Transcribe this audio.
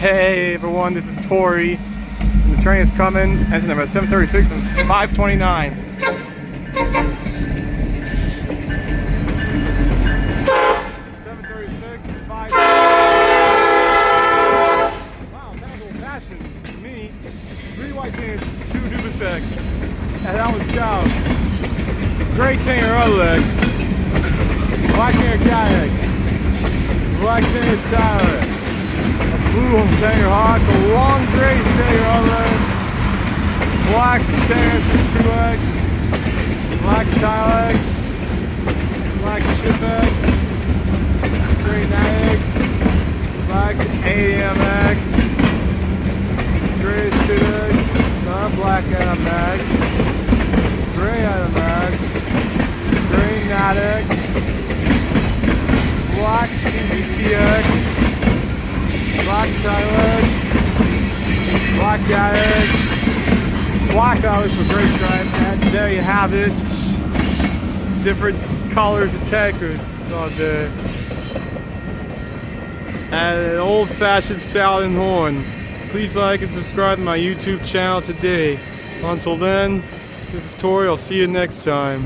Hey everyone, this is Tori. And the train is coming. Engine number 736 and 529. 736 and 529. Wow, that was old-fashioned to me. 3 white chains, 2 Dubicek. And that was down. Gray chain or other leg. Black chain or kayak. Black chain or tire. Blue Tanger Hawk, a long gray Tanger Outlet, black Tanger Screw Leg, black tie leg, black ship egg, gray night egg, black AM egg, gray ship egg, black Adam egg, gray Adam egg, gray night egg, black CBT egg, black tie legs, black guy eggs, black dollars for gray stripe, and there you have it. Different colors of tankers on there. And an old-fashioned salad and horn. Please like and subscribe to my YouTube channel today. Until then, this is Tori. I'll see you next time.